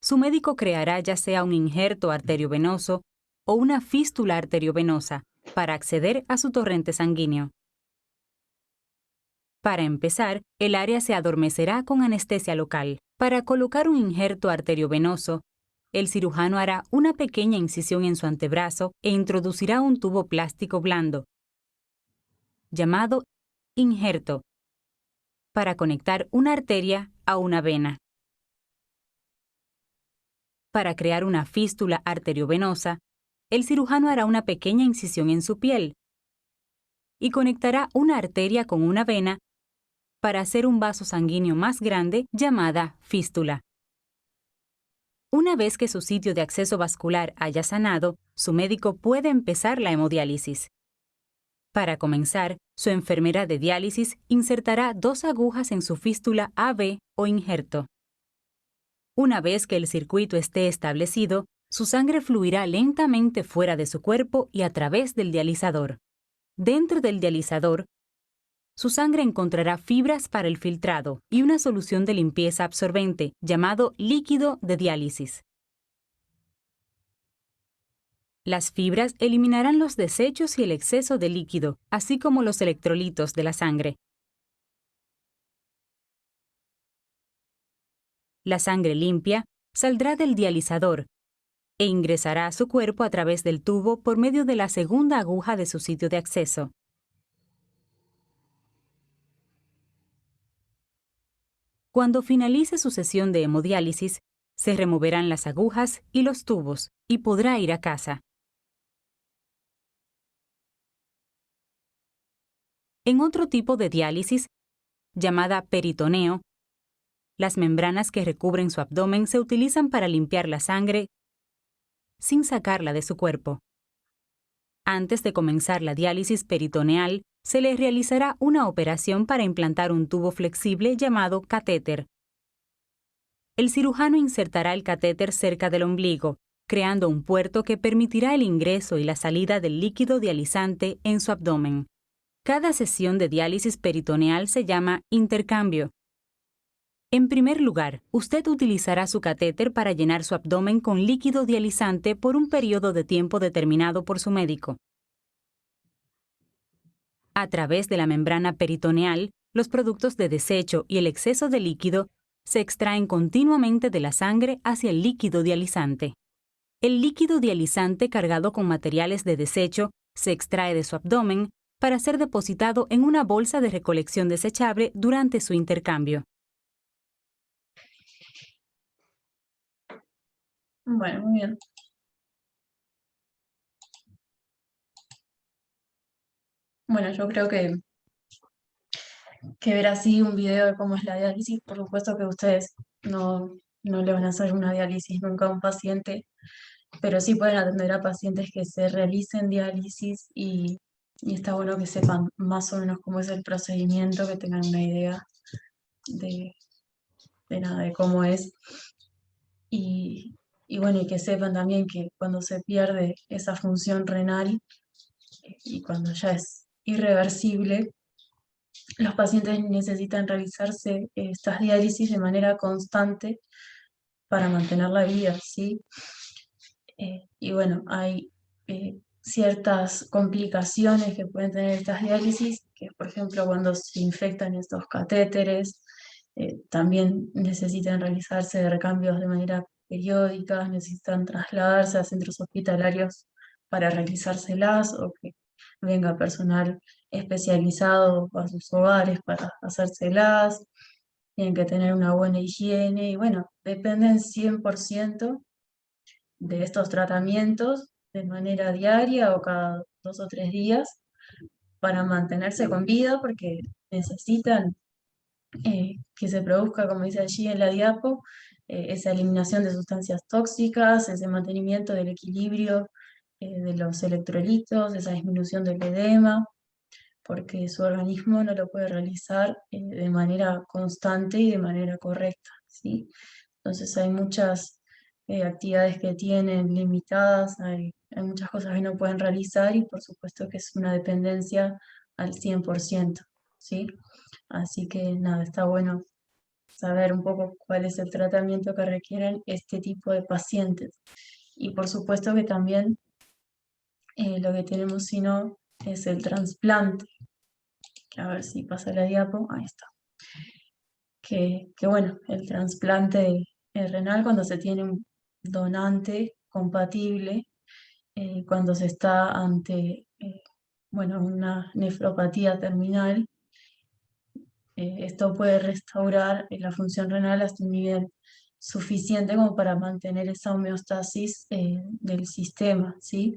S2: Su médico creará ya sea un injerto arteriovenoso o una fístula arteriovenosa para acceder a su torrente sanguíneo. Para empezar, el área se adormecerá con anestesia local. Para colocar un injerto arteriovenoso, el cirujano hará una pequeña incisión en su antebrazo e introducirá un tubo plástico blando, llamado injerto, para conectar una arteria a una vena. Para crear una fístula arteriovenosa, el cirujano hará una pequeña incisión en su piel y conectará una arteria con una vena para hacer un vaso sanguíneo más grande llamada fístula. Una vez que su sitio de acceso vascular haya sanado, su médico puede empezar la hemodiálisis. Para comenzar, su enfermera de diálisis insertará 2 agujas en su fístula AB o injerto. Una vez que el circuito esté establecido, su sangre fluirá lentamente fuera de su cuerpo y a través del dializador. Dentro del dializador, su sangre encontrará fibras para el filtrado y una solución de limpieza absorbente llamado líquido de diálisis. Las fibras eliminarán los desechos y el exceso de líquido, así como los electrolitos de la sangre. La sangre limpia saldrá del dializador e ingresará a su cuerpo a través del tubo por medio de la segunda aguja de su sitio de acceso. Cuando finalice su sesión de hemodiálisis, se removerán las agujas y los tubos y podrá ir a casa. En otro tipo de diálisis, llamada peritoneo, las membranas que recubren su abdomen se utilizan para limpiar la sangre sin sacarla de su cuerpo. Antes de comenzar la diálisis peritoneal, se le realizará una operación para implantar un tubo flexible llamado catéter. El cirujano insertará el catéter cerca del ombligo, creando un puerto que permitirá el ingreso y la salida del líquido dializante en su abdomen. Cada sesión de diálisis peritoneal se llama intercambio. En primer lugar, usted utilizará su catéter para llenar su abdomen con líquido dializante por un periodo de tiempo determinado por su médico. A través de la membrana peritoneal, los productos de desecho y el exceso de líquido se extraen continuamente de la sangre hacia el líquido dializante. El líquido dializante cargado con materiales de desecho se extrae de su abdomen para ser depositado en una bolsa de recolección desechable durante su intercambio.
S1: Bueno, muy bien. Bueno, yo creo que ver así un video de cómo es la diálisis, por supuesto que ustedes no le van a hacer una diálisis nunca a un paciente, pero sí pueden atender a pacientes que se realicen diálisis y está bueno que sepan más o menos cómo es el procedimiento, que tengan una idea de, de cómo es. Y bueno, y que sepan también que cuando se pierde esa función renal y cuando ya es irreversible, los pacientes necesitan realizarse estas diálisis de manera constante para mantener la vida, ¿sí? Y bueno, hay ciertas complicaciones que pueden tener estas diálisis, que por ejemplo cuando se infectan estos catéteres, también necesitan realizarse recambios de manera periódica, necesitan trasladarse a centros hospitalarios para realizárselas o que venga personal especializado a sus hogares para hacérselas, tienen que tener una buena higiene y bueno, dependen 100% de estos tratamientos de manera diaria o cada 2 o 3 días para mantenerse con vida porque necesitan que se produzca, como dice allí en la diapo, esa eliminación de sustancias tóxicas, ese mantenimiento del equilibrio de los electrolitos, esa disminución del edema, porque su organismo no lo puede realizar de manera constante y de manera correcta, ¿sí? Entonces hay muchas actividades que tienen limitadas, hay muchas cosas que no pueden realizar y por supuesto que es una dependencia al 100%, ¿sí? Así que nada, está bueno saber un poco cuál es el tratamiento que requieren este tipo de pacientes. Y por supuesto que también lo que tenemos si no es el trasplante, que a ver si pasa la diapo, ahí está. Que bueno, el trasplante renal cuando se tiene un donante compatible, cuando se está ante bueno, una nefropatía terminal, esto puede restaurar la función renal hasta un nivel suficiente como para mantener esa homeostasis del sistema, ¿sí?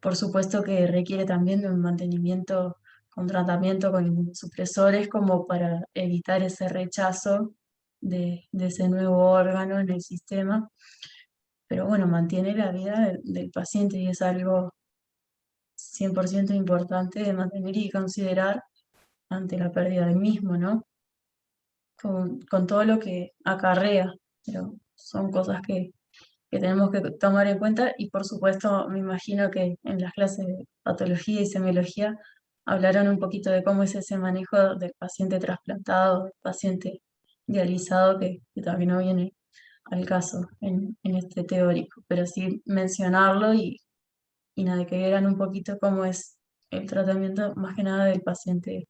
S1: Por supuesto que requiere también de un mantenimiento con tratamiento con inmunosupresores como para evitar ese rechazo de ese nuevo órgano en el sistema, pero bueno, mantiene la vida del paciente y es algo 100% importante de mantener y considerar ante la pérdida del mismo, ¿no? Con todo lo que acarrea, pero son cosas que tenemos que tomar en cuenta y por supuesto me imagino que en las clases de patología y semiología hablarán un poquito de cómo es ese manejo del paciente trasplantado, del paciente dializado, que también no viene al caso en este teórico, pero sí mencionarlo y nada, que vieran un poquito cómo es el tratamiento más que nada del paciente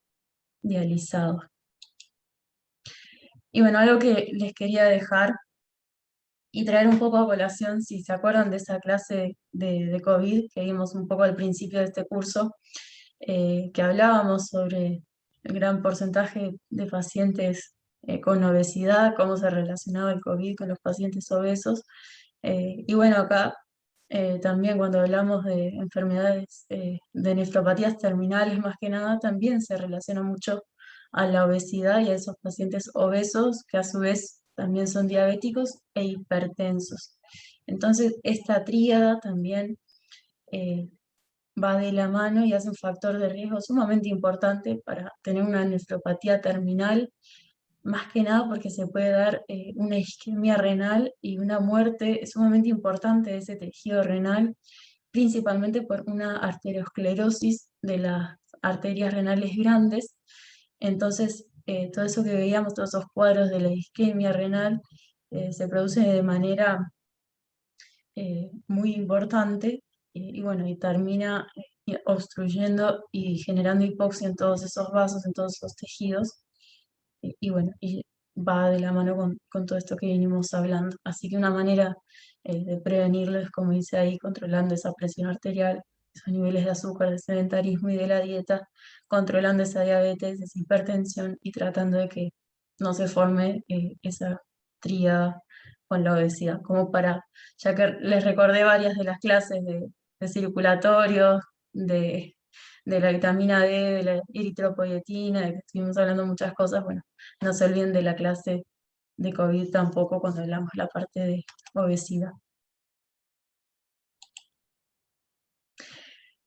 S1: dializado. Y bueno, algo que les quería dejar y traer un poco a colación, si se acuerdan de esa clase de COVID que vimos un poco al principio de este curso, que hablábamos sobre el gran porcentaje de pacientes con obesidad, cómo se relacionaba el COVID con los pacientes obesos. Y bueno, acá también cuando hablamos de enfermedades de nefropatías terminales más que nada, también se relaciona mucho a la obesidad y a esos pacientes obesos que a su vez también son diabéticos e hipertensos. Entonces, esta tríada también eh, va de la mano y hace un factor de riesgo sumamente importante para tener una nefropatía terminal, más que nada porque se puede dar una isquemia renal y una muerte sumamente importante de ese tejido renal, principalmente por una arteriosclerosis de las arterias renales grandes. Entonces, todo eso que veíamos, todos esos cuadros de la isquemia renal, se produce de manera muy importante y bueno, y termina obstruyendo y generando hipoxia en todos esos vasos, en todos esos tejidos, y bueno, y va de la mano con todo esto que venimos hablando. Así que una manera de prevenirlo es, como dice ahí, controlando esa presión arterial, esos niveles de azúcar, de sedentarismo y de la dieta, controlando esa diabetes, esa hipertensión y tratando de que no se forme esa tríada con la obesidad, como para, ya que les recordé varias de las clases de circulatorios, de la vitamina D, de la eritropoyetina, de que estuvimos hablando muchas cosas, bueno, no se olviden de la clase de COVID tampoco cuando hablamos la parte de obesidad.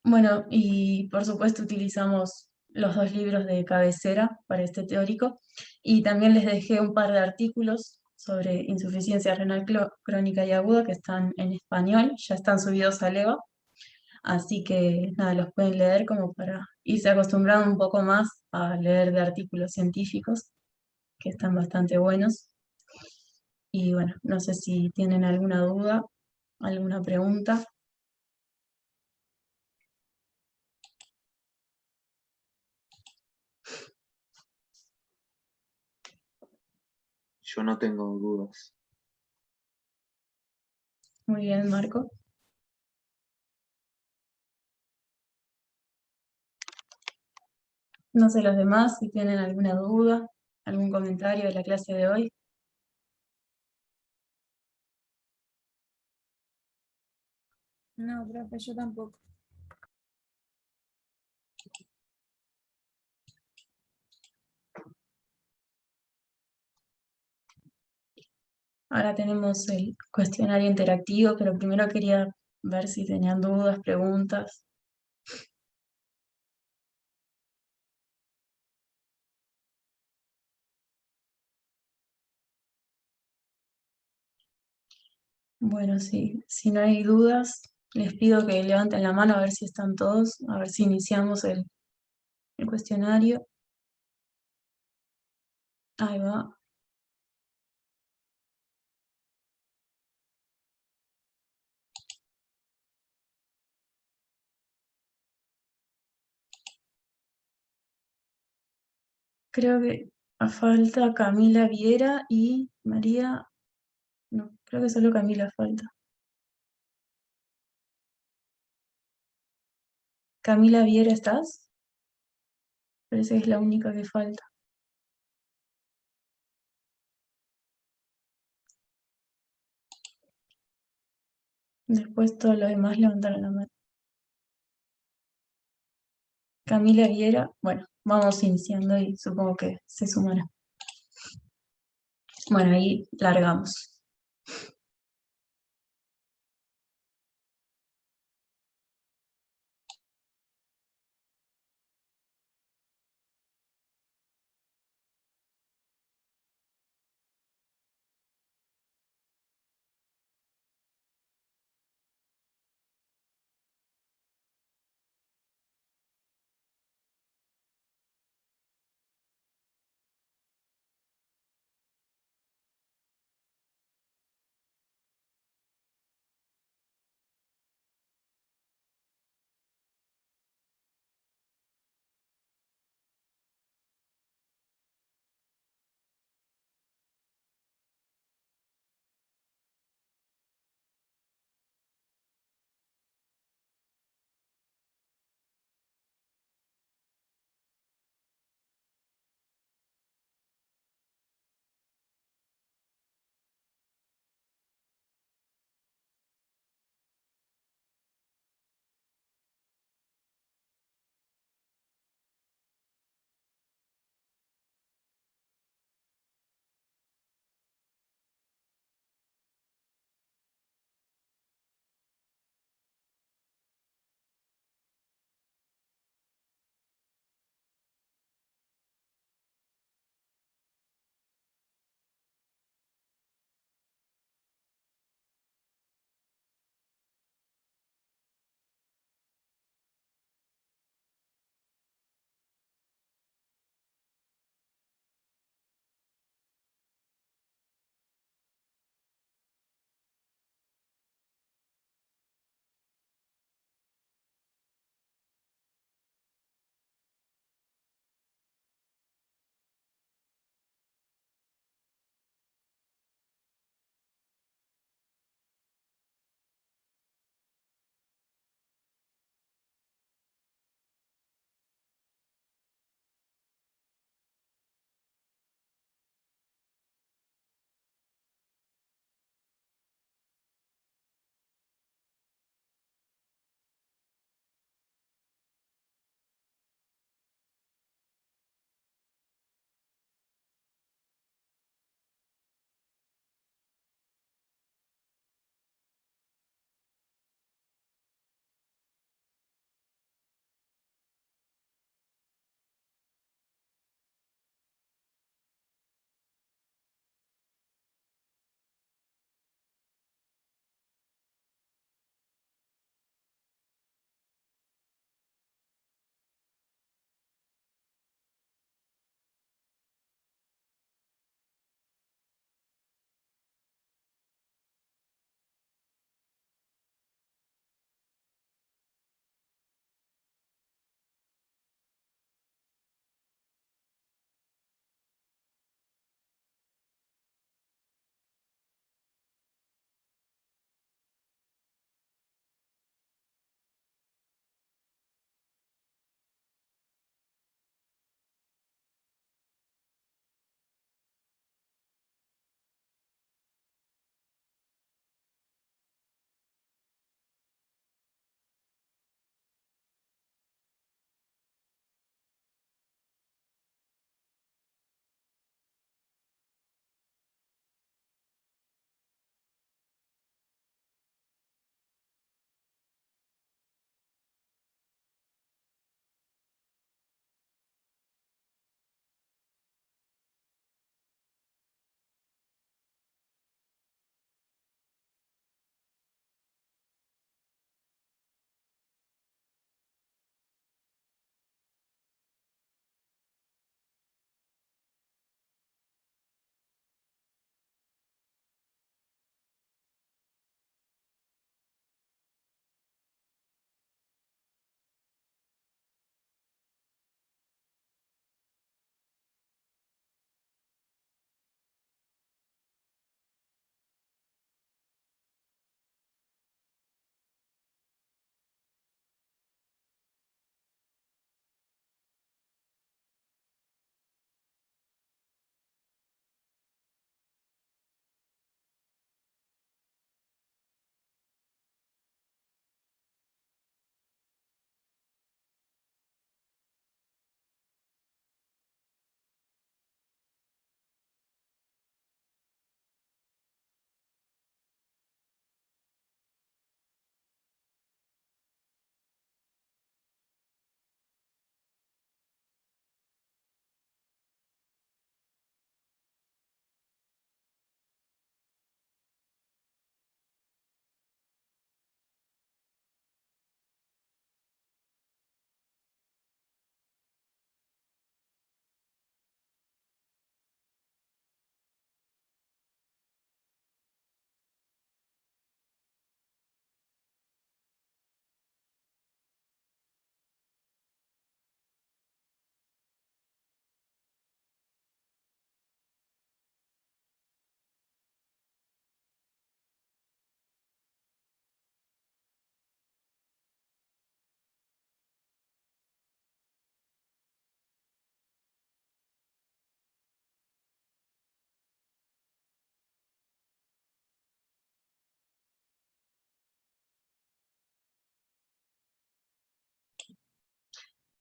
S1: Bueno, y por supuesto utilizamos los dos libros de cabecera para este teórico y también les dejé un par de artículos sobre insuficiencia renal crónica y aguda que están en español, ya están subidos a Lego, así que nada, los pueden leer como para irse acostumbrando un poco más a leer de artículos científicos que están bastante buenos. Y bueno, no sé si tienen alguna duda, alguna pregunta.
S3: Yo no tengo dudas.
S1: Muy bien, Marco. No sé los demás si tienen alguna duda, algún comentario de la clase de hoy.
S4: No, profe, yo tampoco.
S1: Ahora tenemos el cuestionario interactivo, pero primero quería ver si tenían dudas, preguntas. Bueno, si no hay dudas, les pido que levanten la mano a ver si están todos, a ver si iniciamos el cuestionario. Ahí va. Creo que falta Camila Viera y María. No, creo que solo Camila falta. Camila Viera, ¿estás? Parece que es la única que falta. Después todos los demás levantaron la mano. Camila Viera, bueno, vamos iniciando y supongo que se sumará. Bueno, ahí largamos.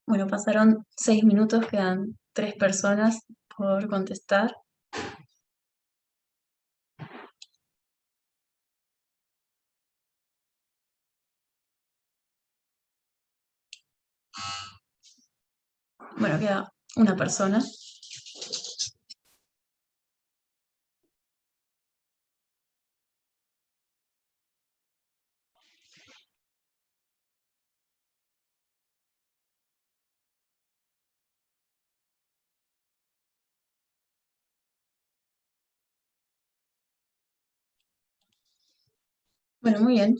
S1: Bueno, pasaron 6 minutos, quedan 3 personas por contestar. Bueno, queda una persona. Bueno, muy bien.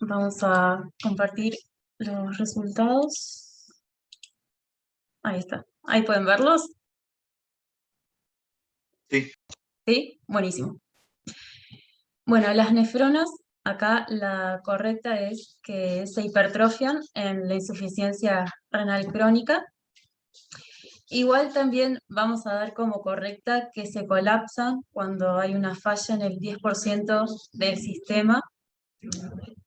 S1: Vamos a compartir los resultados. Ahí está. Ahí pueden verlos.
S3: Sí.
S1: ¿Sí? Buenísimo. Bueno, las nefronas, acá la correcta es que se hipertrofian en la insuficiencia renal crónica. Igual también vamos a dar como correcta que se colapsan cuando hay una falla en el 10% del sistema,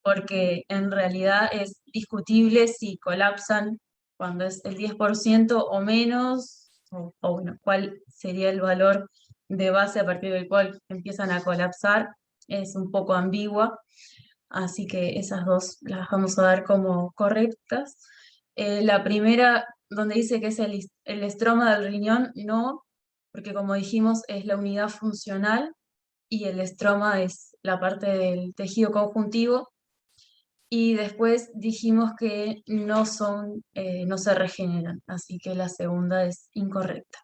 S1: porque en realidad es discutible si colapsan cuando es el 10% o menos, o bueno, cuál sería el valor de base a partir del cual empiezan a colapsar, es un poco ambigua, así que esas dos las vamos a dar como correctas. La primera, donde dice que es el estroma del riñón, no, porque como dijimos es la unidad funcional y el estroma es la parte del tejido conjuntivo. Y después dijimos que no se regeneran, así que la segunda es incorrecta.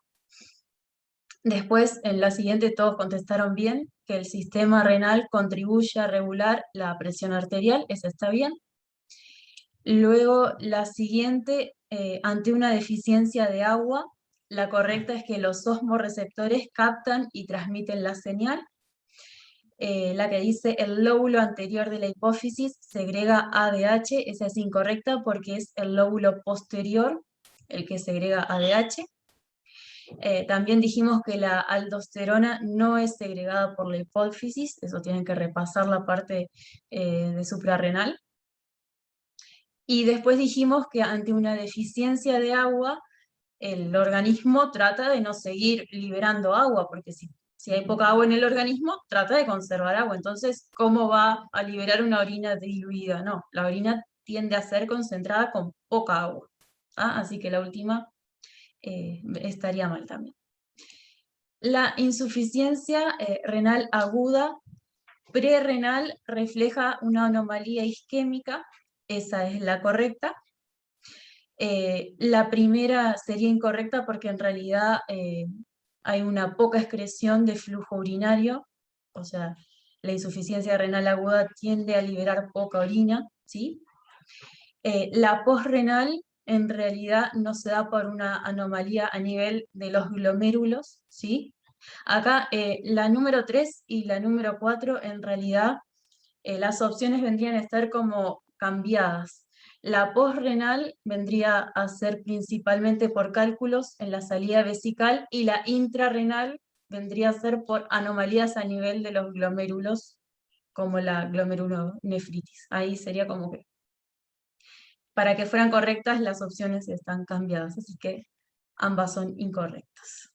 S1: Después, en la siguiente todos contestaron bien, que el sistema renal contribuye a regular la presión arterial, esa está bien. Luego, la siguiente, ante una deficiencia de agua, la correcta es que los osmorreceptores captan y transmiten la señal. La que dice el lóbulo anterior de la hipófisis segrega ADH, esa es incorrecta porque es el lóbulo posterior el que segrega ADH. También dijimos que la aldosterona no es segregada por la hipófisis, eso tienen que repasar la parte de suprarrenal. Y después dijimos que ante una deficiencia de agua, el organismo trata de no seguir liberando agua, porque si hay poca agua en el organismo, trata de conservar agua. Entonces, ¿cómo va a liberar una orina diluida? No, la orina tiende a ser concentrada con poca agua. Así que la última estaría mal también. La insuficiencia renal aguda prerrenal refleja una anomalía isquémica, esa es la correcta. La primera sería incorrecta porque en realidad hay una poca excreción de flujo urinario, o sea, la insuficiencia renal aguda tiende a liberar poca orina, ¿sí? La posrenal en realidad no se da por una anomalía a nivel de los glomérulos, ¿sí? Acá la número 3 y la número 4 en realidad las opciones vendrían a estar como cambiadas. La posrenal vendría a ser principalmente por cálculos en la salida vesical y la intrarrenal vendría a ser por anomalías a nivel de los glomérulos, como la glomerulonefritis. Ahí sería como que, para que fueran correctas, las opciones están cambiadas, así que ambas son incorrectas.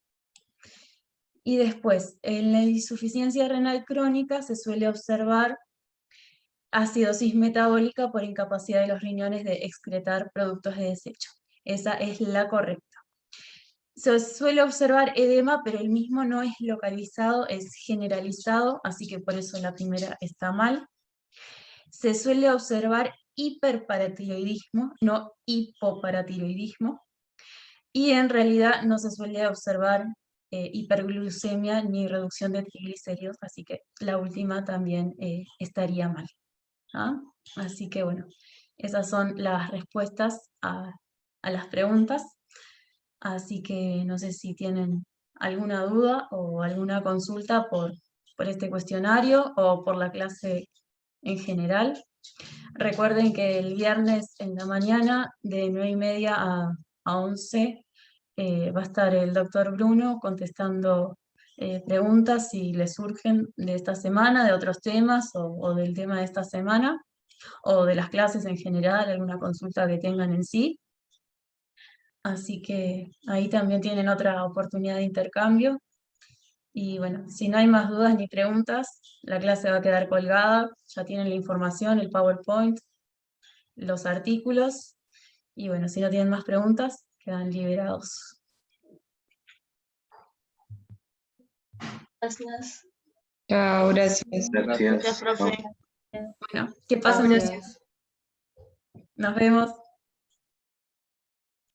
S1: Y después, en la insuficiencia renal crónica se suele observar acidosis metabólica por incapacidad de los riñones de excretar productos de desecho. Esa es la correcta. Se suele observar edema, pero el mismo no es localizado, es generalizado, así que por eso la primera está mal. Se suele observar hiperparatiroidismo, no hipoparatiroidismo, y en realidad no se suele observar hiperglucemia ni reducción de triglicéridos, así que la última también estaría mal. Así que bueno, esas son las respuestas a las preguntas. Así que no sé si tienen alguna duda o alguna consulta por este cuestionario o por la clase en general. Recuerden que el viernes en la mañana de 9:30 a 11 va a estar el doctor Bruno contestando preguntas si les surgen de esta semana, de otros temas o del tema de esta semana, o de las clases en general, alguna consulta que tengan en sí. Así que ahí también tienen otra oportunidad de intercambio. Y bueno, si no hay más dudas ni preguntas, la clase va a quedar colgada. Ya tienen la información, el PowerPoint, los artículos. Y bueno, si no tienen más preguntas, quedan liberados.
S5: Gracias.
S4: Chao, gracias.
S3: Gracias.
S5: Gracias, profe.
S3: Chao.
S1: Bueno, que pasen un...
S4: Gracias.
S1: Nos vemos.